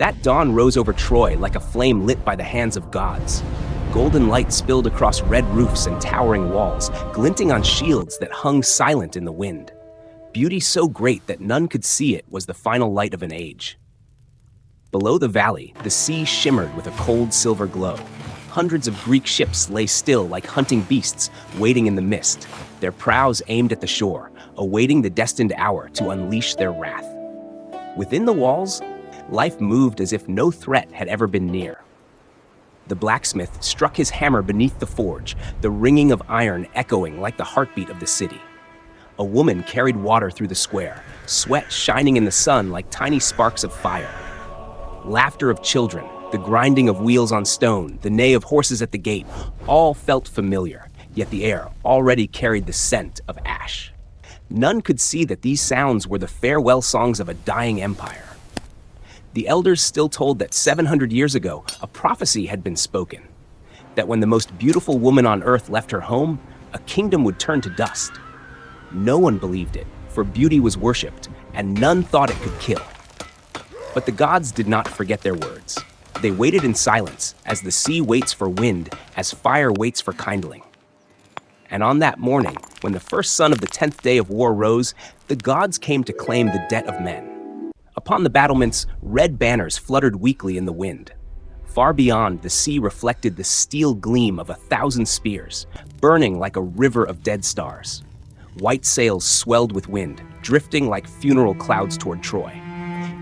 That dawn rose over Troy like a flame lit by the hands of gods. Golden light spilled across red roofs and towering walls, glinting on shields that hung silent in the wind. Beauty so great that none could see it was the final light of an age. Below the valley, the sea shimmered with a cold silver glow. Hundreds of Greek ships lay still like hunting beasts, waiting in the mist, their prows aimed at the shore, awaiting the destined hour to unleash their wrath. Within the walls, life moved as if no threat had ever been near. The blacksmith struck his hammer beneath the forge, the ringing of iron echoing like the heartbeat of the city. A woman carried water through the square, sweat shining in the sun like tiny sparks of fire. Laughter of children, the grinding of wheels on stone, the neigh of horses at the gate, all felt familiar, yet the air already carried the scent of ash. None could see that these sounds were the farewell songs of a dying empire. The elders still told that 700 years ago, a prophecy had been spoken, that when the most beautiful woman on earth left her home, a kingdom would turn to dust. No one believed it, for beauty was worshipped, and none thought it could kill. But the gods did not forget their words. They waited in silence, as the sea waits for wind, as fire waits for kindling. And on that morning, when the first sun of the 10th day of war rose, the gods came to claim the debt of men. Upon the battlements, red banners fluttered weakly in the wind. Far beyond, the sea reflected the steel gleam of 1,000 spears, burning like a river of dead stars. White sails swelled with wind, drifting like funeral clouds toward Troy.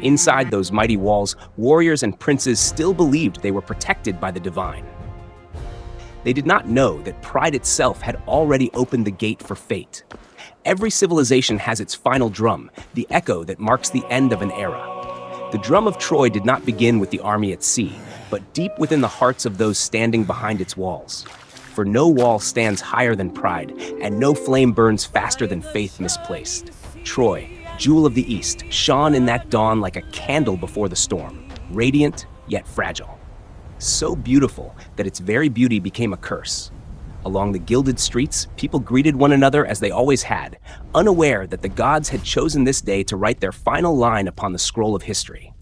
Inside those mighty walls, warriors and princes still believed they were protected by the divine. They did not know that pride itself had already opened the gate for fate. Every civilization has its final drum, the echo that marks the end of an era. The drum of Troy did not begin with the army at sea, but deep within the hearts of those standing behind its walls. For no wall stands higher than pride, and no flame burns faster than faith misplaced. Troy, jewel of the East, shone in that dawn like a candle before the storm, radiant yet fragile. So beautiful that its very beauty became a curse. Along the gilded streets, people greeted one another as they always had, unaware that the gods had chosen this day to write their final line upon the scroll of history.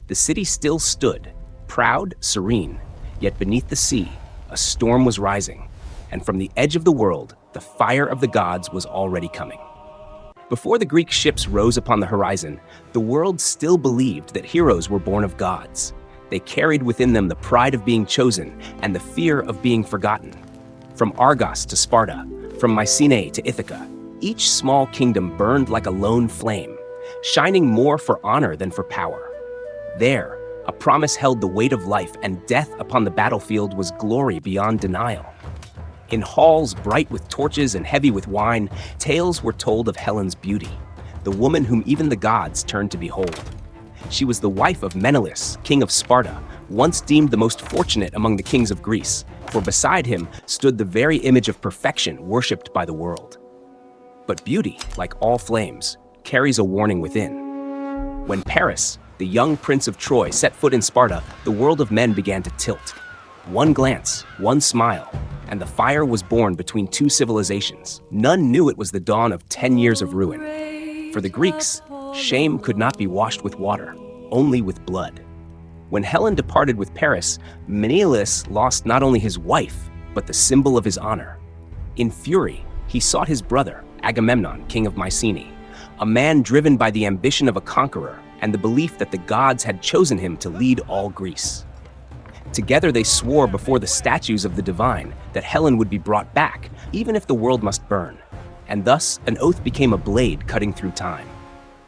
The city still stood, proud, serene, yet beneath the sea, a storm was rising, and from the edge of the world, the fire of the gods was already coming. Before the Greek ships rose upon the horizon, the world still believed that heroes were born of gods. They carried within them the pride of being chosen and the fear of being forgotten. From Argos to Sparta, from Mycenae to Ithaca, each small kingdom burned like a lone flame, shining more for honor than for power. There, a promise held the weight of life, and death upon the battlefield was glory beyond denial. In halls bright with torches and heavy with wine, tales were told of Helen's beauty, the woman whom even the gods turned to behold. She was the wife of Menelaus, king of Sparta, once deemed the most fortunate among the kings of Greece, for beside him stood the very image of perfection worshipped by the world. But beauty, like all flames, carries a warning within. When Paris, the young prince of Troy, set foot in Sparta, the world of men began to tilt. One glance, one smile, and the fire was born between two civilizations. None knew it was the dawn of 10 years of ruin. For the Greeks, shame could not be washed with water, only with blood. When Helen departed with Paris, Menelaus lost not only his wife, but the symbol of his honor. In fury, he sought his brother, Agamemnon, king of Mycenae, a man driven by the ambition of a conqueror and the belief that the gods had chosen him to lead all Greece. Together they swore before the statues of the divine that Helen would be brought back, even if the world must burn. And thus, an oath became a blade cutting through time.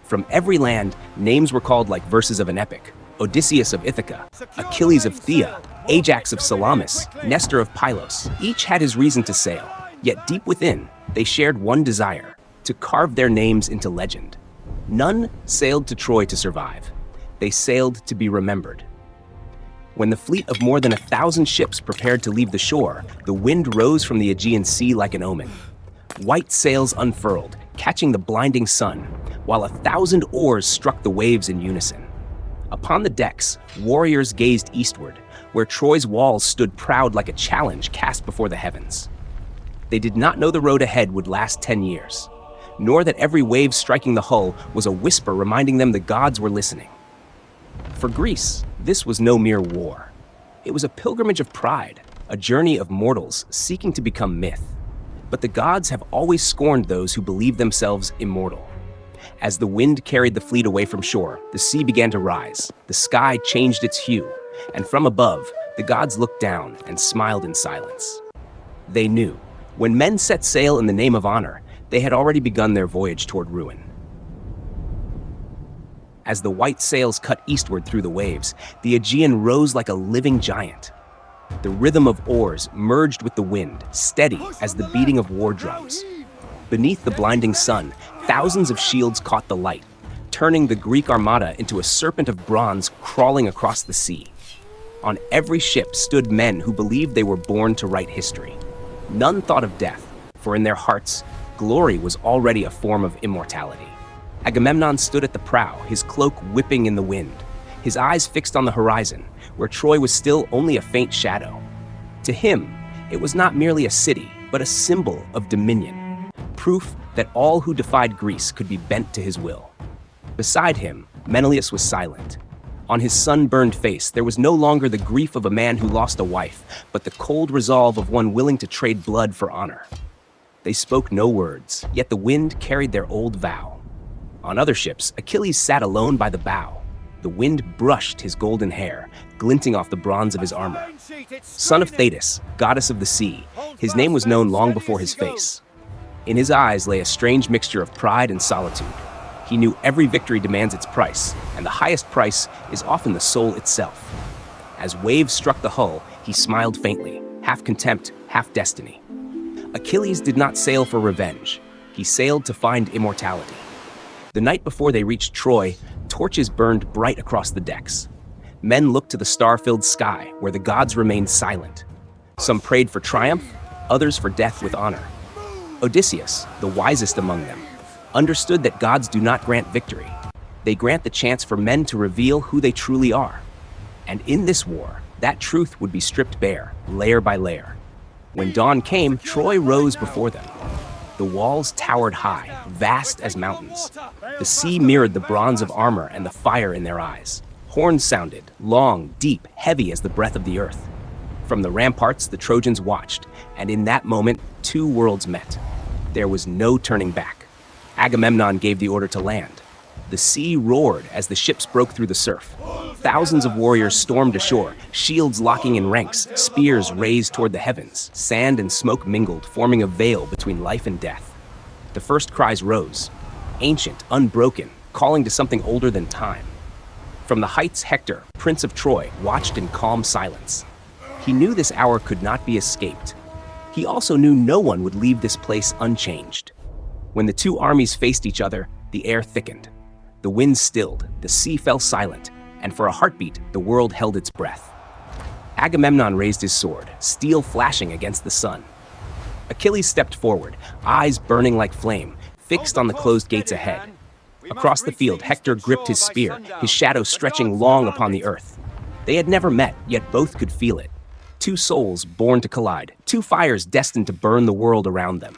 From every land, names were called like verses of an epic. Odysseus of Ithaca, Achilles of Thea, Ajax of Salamis, Nestor of Pylos. Each had his reason to sail, yet deep within, they shared one desire, to carve their names into legend. None sailed to Troy to survive. They sailed to be remembered. When the fleet of more than 1,000 ships prepared to leave the shore, the wind rose from the Aegean Sea like an omen. White sails unfurled, catching the blinding sun, while 1,000 oars struck the waves in unison. Upon the decks, warriors gazed eastward, where Troy's walls stood proud like a challenge cast before the heavens. They did not know the road ahead would last 10 years, nor that every wave striking the hull was a whisper reminding them the gods were listening. For Greece, This was no mere war. It was a pilgrimage of pride, a journey of mortals seeking to become myth. But the gods have always scorned those who believe themselves immortal. As the wind carried the fleet away from shore, the sea began to rise, the sky changed its hue, and from above, the gods looked down and smiled in silence. They knew, when men set sail in the name of honor, they had already begun their voyage toward ruin. As the white sails cut eastward through the waves, the Aegean rose like a living giant. The rhythm of oars merged with the wind, steady as the beating of war drums. Beneath the blinding sun, thousands of shields caught the light, turning the Greek armada into a serpent of bronze crawling across the sea. On every ship stood men who believed they were born to write history. None thought of death, for in their hearts, glory was already a form of immortality. Agamemnon stood at the prow, his cloak whipping in the wind, his eyes fixed on the horizon, where Troy was still only a faint shadow. To him, it was not merely a city, but a symbol of dominion, proof that all who defied Greece could be bent to his will. Beside him, Menelaus was silent. On his sun-burned face, there was no longer the grief of a man who lost a wife, but the cold resolve of one willing to trade blood for honor. They spoke no words, yet the wind carried their old vow. On other ships, Achilles sat alone by the bow. The wind brushed his golden hair, glinting off the bronze of his armor. Son of Thetis, goddess of the sea, his name was known long before his face. In his eyes lay a strange mixture of pride and solitude. He knew every victory demands its price, and the highest price is often the soul itself. As waves struck the hull, he smiled faintly, half contempt, half destiny. Achilles did not sail for revenge. He sailed to find immortality. The night before they reached Troy, torches burned bright across the decks. Men looked to the star-filled sky, where the gods remained silent. Some prayed for triumph, others for death with honor. Odysseus, the wisest among them, understood that gods do not grant victory. They grant the chance for men to reveal who they truly are. And in this war, that truth would be stripped bare, layer by layer. When dawn came, Troy rose before them. The walls towered high, vast as mountains. The sea mirrored the bronze of armor and the fire in their eyes. Horns sounded, long, deep, heavy as the breath of the earth. From the ramparts, the Trojans watched, and in that moment, two worlds met. There was no turning back. Agamemnon gave the order to land. The sea roared as the ships broke through the surf. Thousands of warriors stormed ashore, shields locking in ranks, spears raised toward the heavens. Sand and smoke mingled, forming a veil between life and death. The first cries rose, ancient, unbroken, calling to something older than time. From the heights, Hector, Prince of Troy, watched in calm silence. He knew this hour could not be escaped. He also knew no one would leave this place unchanged. When the two armies faced each other, the air thickened. The wind stilled, the sea fell silent, and for a heartbeat, the world held its breath. Agamemnon raised his sword, steel flashing against the sun. Achilles stepped forward, eyes burning like flame, fixed on the closed gates ahead. Across the field, Hector gripped his spear, his shadow stretching long upon the earth. They had never met, yet both could feel it. Two souls born to collide, two fires destined to burn the world around them.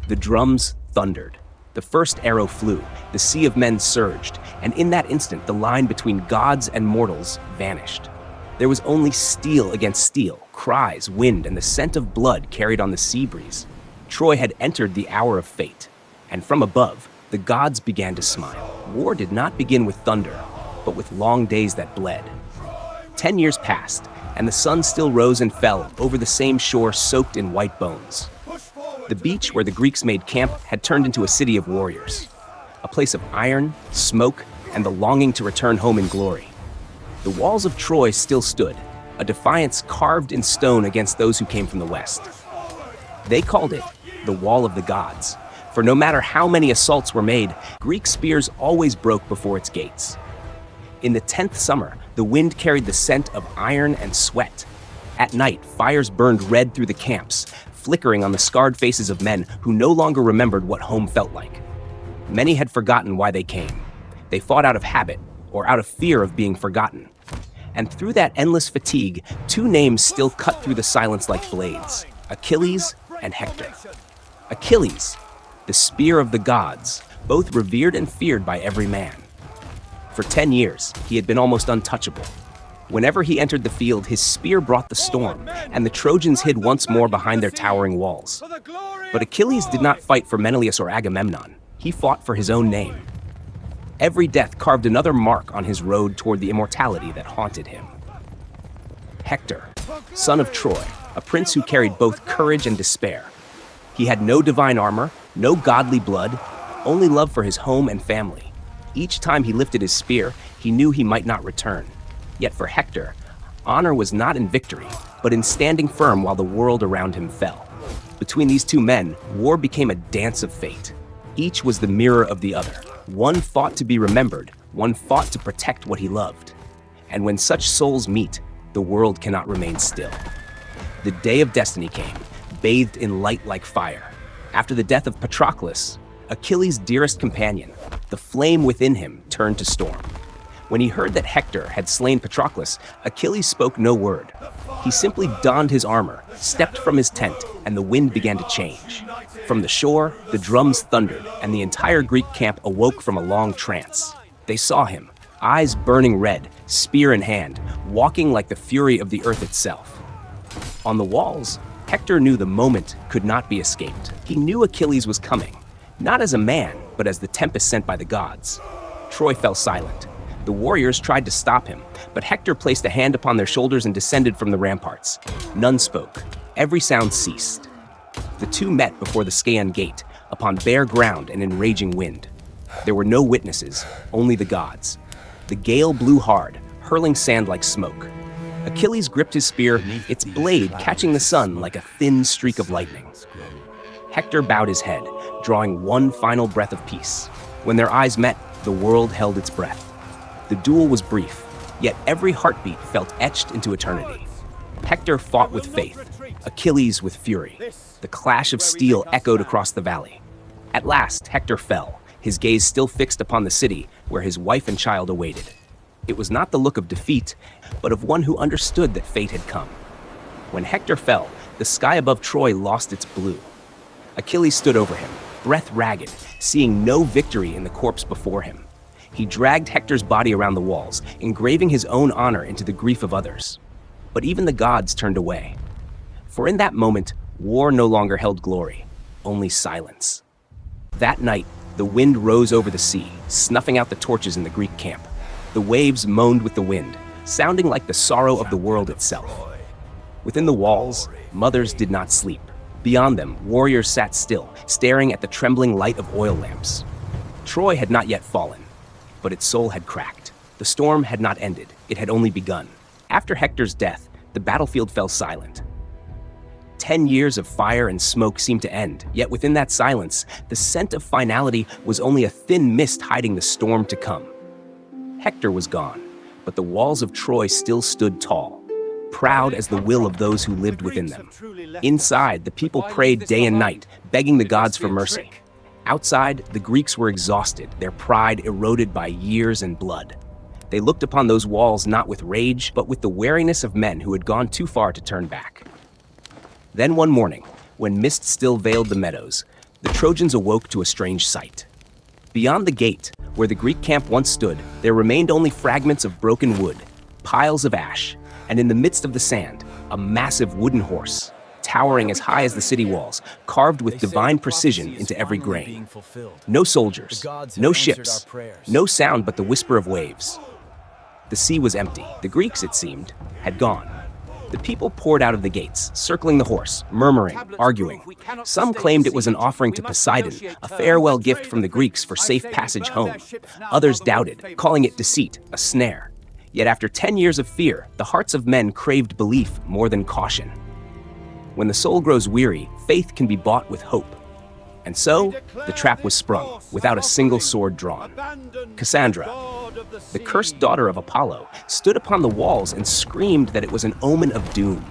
The drums thundered. The first arrow flew, the sea of men surged, and in that instant the line between gods and mortals vanished. There was only steel against steel, cries, wind, and the scent of blood carried on the sea breeze. Troy had entered the hour of fate, and from above, the gods began to smile. War did not begin with thunder, but with long days that bled. 10 years passed, and the sun still rose and fell over the same shore soaked in white bones. The beach where the Greeks made camp had turned into a city of warriors, a place of iron, smoke, and the longing to return home in glory. The walls of Troy still stood, a defiance carved in stone against those who came from the west. They called it the Wall of the Gods, for no matter how many assaults were made, Greek spears always broke before its gates. In the 10th summer, the wind carried the scent of iron and sweat. At night, fires burned red through the camps, flickering on the scarred faces of men who no longer remembered what home felt like. Many had forgotten why they came. They fought out of habit or out of fear of being forgotten. And through that endless fatigue, two names still cut through the silence like blades: Achilles and Hector. Achilles, the spear of the gods, both revered and feared by every man. For 10 years, he had been almost untouchable, Whenever he entered the field, his spear brought the storm, and the Trojans hid once more behind their towering walls. But Achilles did not fight for Menelaus or Agamemnon. He fought for his own name. Every death carved another mark on his road toward the immortality that haunted him. Hector, son of Troy, a prince who carried both courage and despair. He had no divine armor, no godly blood, only love for his home and family. Each time he lifted his spear, he knew he might not return. Yet for Hector, honor was not in victory, but in standing firm while the world around him fell. Between these two men, war became a dance of fate. Each was the mirror of the other. One fought to be remembered, one fought to protect what he loved. And when such souls meet, the world cannot remain still. The day of destiny came, bathed in light like fire. After the death of Patroclus, Achilles' dearest companion, the flame within him turned to storm. When he heard that Hector had slain Patroclus, Achilles spoke no word. He simply donned his armor, stepped from his tent, and the wind began to change. From the shore, the drums thundered, and the entire Greek camp awoke from a long trance. They saw him, eyes burning red, spear in hand, walking like the fury of the earth itself. On the walls, Hector knew the moment could not be escaped. He knew Achilles was coming, not as a man, but as the tempest sent by the gods. Troy fell silent. The warriors tried to stop him, but Hector placed a hand upon their shoulders and descended from the ramparts. None spoke. Every sound ceased. The two met before the Scaean gate, upon bare ground and in raging wind. There were no witnesses, only the gods. The gale blew hard, hurling sand like smoke. Achilles gripped his spear, its blade catching the sun like a thin streak of lightning. Hector bowed his head, drawing one final breath of peace. When their eyes met, the world held its breath. The duel was brief, yet every heartbeat felt etched into eternity. Hector fought with faith, Achilles with fury. The clash of steel echoed across the valley. At last, Hector fell, his gaze still fixed upon the city where his wife and child awaited. It was not the look of defeat, but of one who understood that fate had come. When Hector fell, the sky above Troy lost its blue. Achilles stood over him, breath ragged, seeing no victory in the corpse before him. He dragged Hector's body around the walls, engraving his own honor into the grief of others. But even the gods turned away. For in that moment, war no longer held glory, only silence. That night, the wind rose over the sea, snuffing out the torches in the Greek camp. The waves moaned with the wind, sounding like the sorrow of the world itself. Within the walls, mothers did not sleep. Beyond them, warriors sat still, staring at the trembling light of oil lamps. Troy had not yet fallen, but its soul had cracked. The storm had not ended, it had only begun. After Hector's death, the battlefield fell silent. 10 years of fire and smoke seemed to end, yet within that silence, the scent of finality was only a thin mist hiding the storm to come. Hector was gone, but the walls of Troy still stood tall, proud as the will of those who lived within them. Inside, the people prayed day and night, begging the gods for mercy. Outside, the Greeks were exhausted, their pride eroded by years and blood. They looked upon those walls not with rage, but with the wariness of men who had gone too far to turn back. Then one morning, when mist still veiled the meadows, the Trojans awoke to a strange sight. Beyond the gate, where the Greek camp once stood, there remained only fragments of broken wood, piles of ash, and in the midst of the sand, a massive wooden horse, towering as high as the city walls, carved with divine precision into every grain. No soldiers, no ships, no sound but the whisper of waves. The sea was empty. The Greeks, it seemed, had gone. The people poured out of the gates, circling the horse, murmuring, arguing. Some claimed it was an offering to Poseidon, a farewell gift from the Greeks for safe passage home. Others doubted, calling it deceit, a snare. Yet after 10 years of fear, the hearts of men craved belief more than caution. When the soul grows weary, faith can be bought with hope. And so, the trap was sprung, without a single sword drawn. Cassandra, the cursed daughter of Apollo, stood upon the walls and screamed that it was an omen of doom.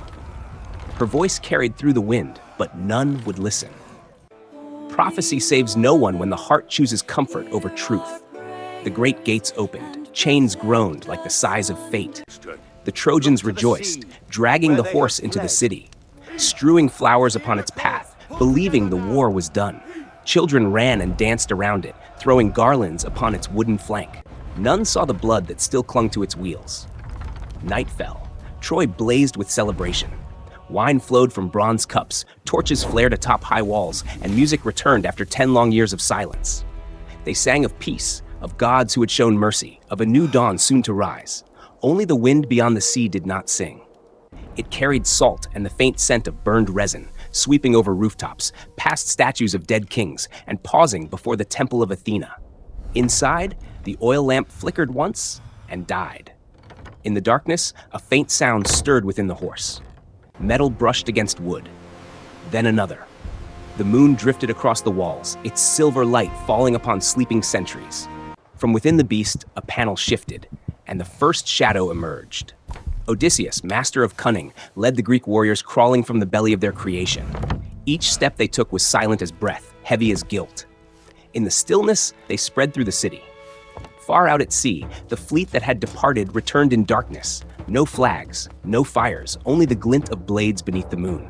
Her voice carried through the wind, but none would listen. Prophecy saves no one when the heart chooses comfort over truth. The great gates opened, chains groaned like the sighs of fate. The Trojans rejoiced, dragging the horse into the city, strewing flowers upon its path, believing the war was done. Children ran and danced around it, throwing garlands upon its wooden flank. None saw the blood that still clung to its wheels. Night fell. Troy blazed with celebration. Wine flowed from bronze cups, torches flared atop high walls, and music returned after 10 long years of silence. They sang of peace, of gods who had shown mercy, of a new dawn soon to rise. Only the wind beyond the sea did not sing. It carried salt and the faint scent of burned resin, sweeping over rooftops, past statues of dead kings, and pausing before the temple of Athena. Inside, the oil lamp flickered once and died. In the darkness, a faint sound stirred within the horse. Metal brushed against wood. Then another. The moon drifted across the walls, its silver light falling upon sleeping sentries. From within the beast, a panel shifted, and the first shadow emerged. Odysseus, master of cunning, led the Greek warriors crawling from the belly of their creation. Each step they took was silent as breath, heavy as guilt. In the stillness, they spread through the city. Far out at sea, the fleet that had departed returned in darkness. No flags, no fires, only the glint of blades beneath the moon.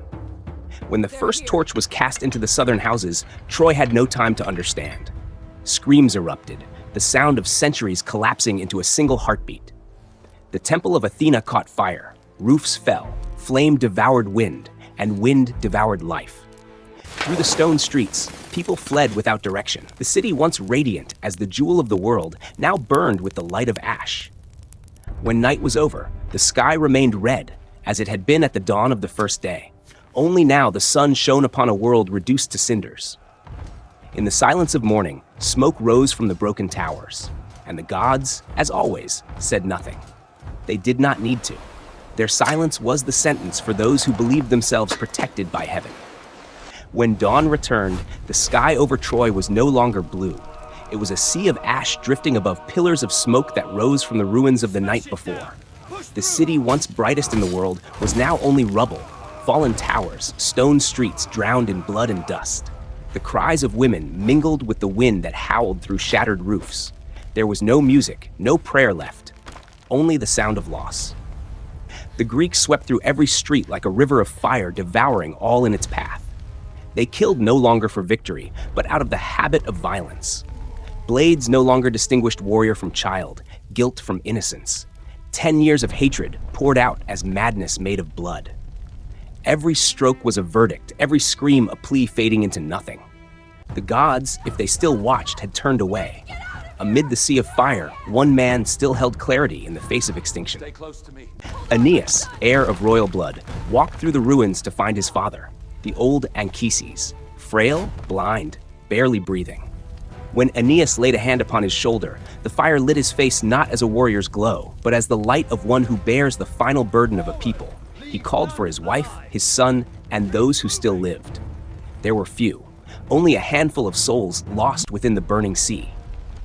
When the first torch was cast into the southern houses, Troy had no time to understand. Screams erupted, the sound of centuries collapsing into a single heartbeat. The temple of Athena caught fire, roofs fell, flame devoured wind, and wind devoured life. Through the stone streets, people fled without direction. The city, once radiant as the jewel of the world, now burned with the light of ash. When night was over, the sky remained red, as it had been at the dawn of the first day. Only now the sun shone upon a world reduced to cinders. In the silence of morning, smoke rose from the broken towers, and the gods, as always, said nothing. They did not need to. Their silence was the sentence for those who believed themselves protected by heaven. When dawn returned, the sky over Troy was no longer blue. It was a sea of ash drifting above pillars of smoke that rose from the ruins of the night before. The city once brightest in the world was now only rubble, fallen towers, stone streets drowned in blood and dust. The cries of women mingled with the wind that howled through shattered roofs. There was no music, no prayer left, only the sound of loss. The Greeks swept through every street like a river of fire, devouring all in its path. They killed no longer for victory, but out of the habit of violence. Blades no longer distinguished warrior from child, guilt from innocence. 10 years of hatred poured out as madness made of blood. Every stroke was a verdict, every scream a plea fading into nothing. The gods, if they still watched, had turned away. Amid the sea of fire, one man still held clarity in the face of extinction. Stay close to me. Aeneas, heir of royal blood, walked through the ruins to find his father, the old Anchises, frail, blind, barely breathing. When Aeneas laid a hand upon his shoulder, the fire lit his face not as a warrior's glow, but as the light of one who bears the final burden of a people. He called for his wife, his son, and those who still lived. There were few, only a handful of souls lost within the burning sea.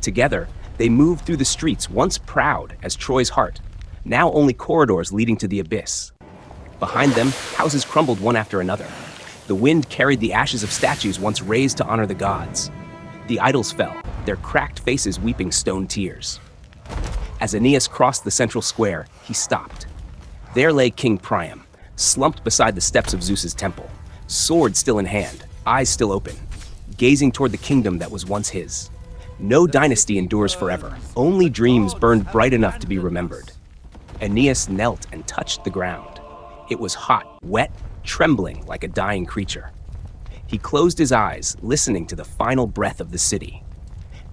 Together, they moved through the streets once proud as Troy's heart, now only corridors leading to the abyss. Behind them, houses crumbled one after another. The wind carried the ashes of statues once raised to honor the gods. The idols fell, their cracked faces weeping stone tears. As Aeneas crossed the central square, he stopped. There lay King Priam, slumped beside the steps of Zeus's temple, sword still in hand, eyes still open, gazing toward the kingdom that was once his. No dynasty endures forever. Only dreams burned bright enough to be remembered. Aeneas knelt and touched the ground. It was hot, wet, trembling like a dying creature. He closed his eyes, listening to the final breath of the city.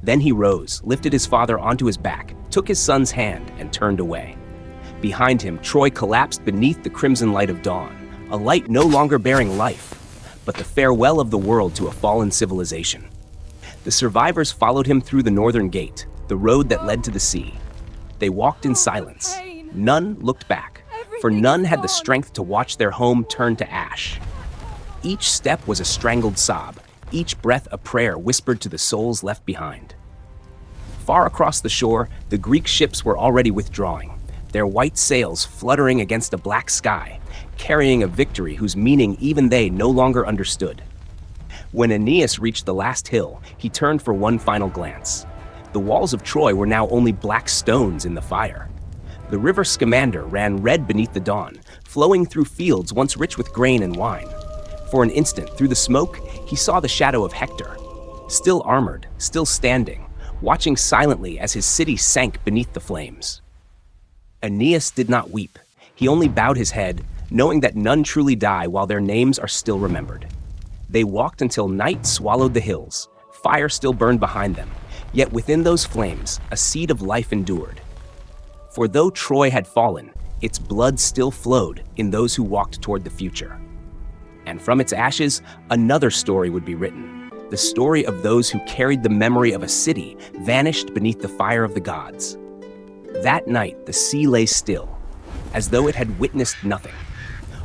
Then he rose, lifted his father onto his back, took his son's hand, and turned away. Behind him, Troy collapsed beneath the crimson light of dawn, a light no longer bearing life, but the farewell of the world to a fallen civilization. The survivors followed him through the northern gate, the road that led to the sea. They walked in silence. None looked back, for none had the strength to watch their home turn to ash. Each step was a strangled sob, each breath a prayer whispered to the souls left behind. Far across the shore, the Greek ships were already withdrawing, their white sails fluttering against a black sky, carrying a victory whose meaning even they no longer understood. When Aeneas reached the last hill, he turned for one final glance. The walls of Troy were now only black stones in the fire. The river Scamander ran red beneath the dawn, flowing through fields once rich with grain and wine. For an instant, through the smoke, he saw the shadow of Hector, still armored, still standing, watching silently as his city sank beneath the flames. Aeneas did not weep. He only bowed his head, knowing that none truly die while their names are still remembered. They walked until night swallowed the hills. Fire still burned behind them, yet within those flames, a seed of life endured. For though Troy had fallen, its blood still flowed in those who walked toward the future. And from its ashes, another story would be written, the story of those who carried the memory of a city vanished beneath the fire of the gods. That night, the sea lay still, as though it had witnessed nothing.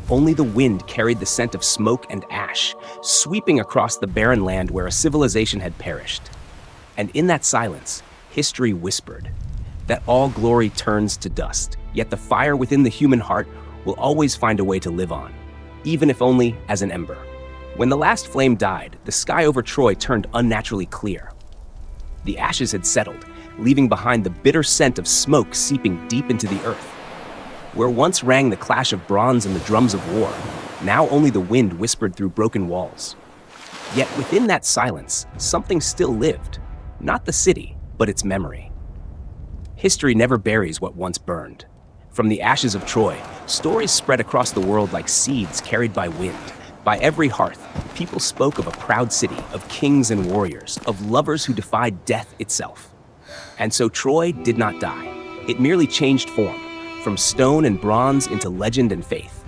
Only the wind carried the scent of smoke and ash, sweeping across the barren land where a civilization had perished. And in that silence, history whispered that all glory turns to dust, yet the fire within the human heart will always find a way to live on, even if only as an ember. When the last flame died, the sky over Troy turned unnaturally clear. The ashes had settled, leaving behind the bitter scent of smoke seeping deep into the earth. Where once rang the clash of bronze and the drums of war, now only the wind whispered through broken walls. Yet within that silence, something still lived, not the city, but its memory. History never buries what once burned. From the ashes of Troy, stories spread across the world like seeds carried by wind. By every hearth, people spoke of a proud city, of kings and warriors, of lovers who defied death itself. And so Troy did not die. It merely changed form, from stone and bronze into legend and faith.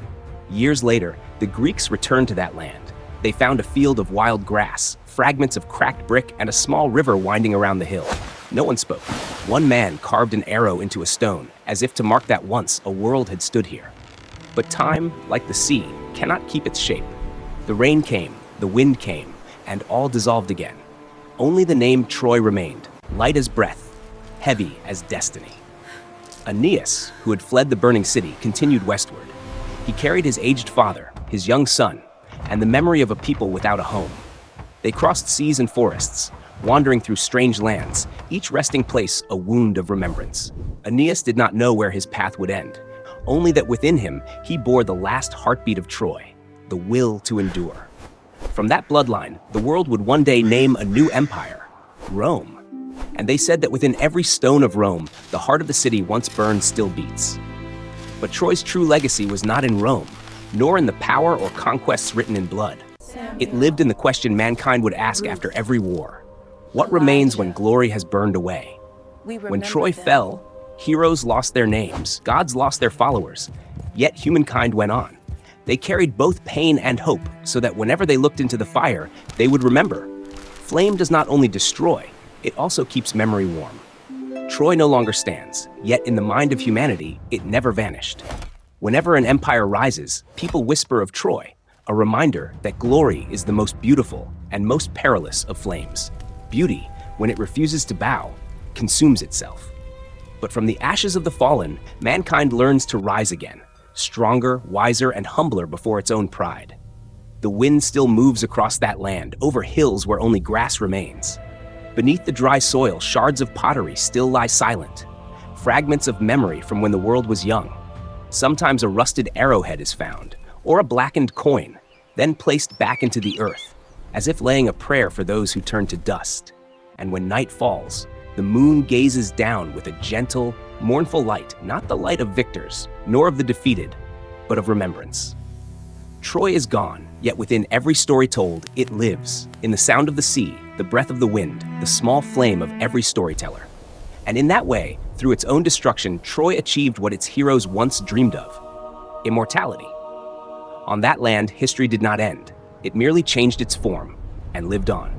Years later, the Greeks returned to that land. They found a field of wild grass, fragments of cracked brick, and a small river winding around the hill. No one spoke. One man carved an arrow into a stone, as if to mark that once a world had stood here. But time, like the sea, cannot keep its shape. The rain came, the wind came, and all dissolved again. Only the name Troy remained, light as breath, heavy as destiny. Aeneas, who had fled the burning city, continued westward. He carried his aged father, his young son, and the memory of a people without a home. They crossed seas and forests, wandering through strange lands, each resting place a wound of remembrance. Aeneas did not know where his path would end, only that within him he bore the last heartbeat of Troy, the will to endure. From that bloodline, the world would one day name a new empire, Rome. And they said that within every stone of Rome, the heart of the city once burned still beats. But Troy's true legacy was not in Rome, nor in the power or conquests written in blood. It lived in the question mankind would ask after every war. What remains when glory has burned away? When Troy fell, heroes lost their names, gods lost their followers, yet humankind went on. They carried both pain and hope so that whenever they looked into the fire, they would remember. Flame does not only destroy, it also keeps memory warm. Troy no longer stands, yet in the mind of humanity, it never vanished. Whenever an empire rises, people whisper of Troy, a reminder that glory is the most beautiful and most perilous of flames. Beauty, when it refuses to bow, consumes itself. But from the ashes of the fallen, mankind learns to rise again, stronger, wiser, and humbler before its own pride. The wind still moves across that land, over hills where only grass remains. Beneath the dry soil, shards of pottery still lie silent, fragments of memory from when the world was young. Sometimes a rusted arrowhead is found, or a blackened coin, then placed back into the earth, as if laying a prayer for those who turn to dust. And when night falls, the moon gazes down with a gentle, mournful light, not the light of victors, nor of the defeated, but of remembrance. Troy is gone, yet within every story told, it lives, in the sound of the sea, the breath of the wind, the small flame of every storyteller. And in that way, through its own destruction, Troy achieved what its heroes once dreamed of: immortality. On that land, history did not end. It merely changed its form and lived on.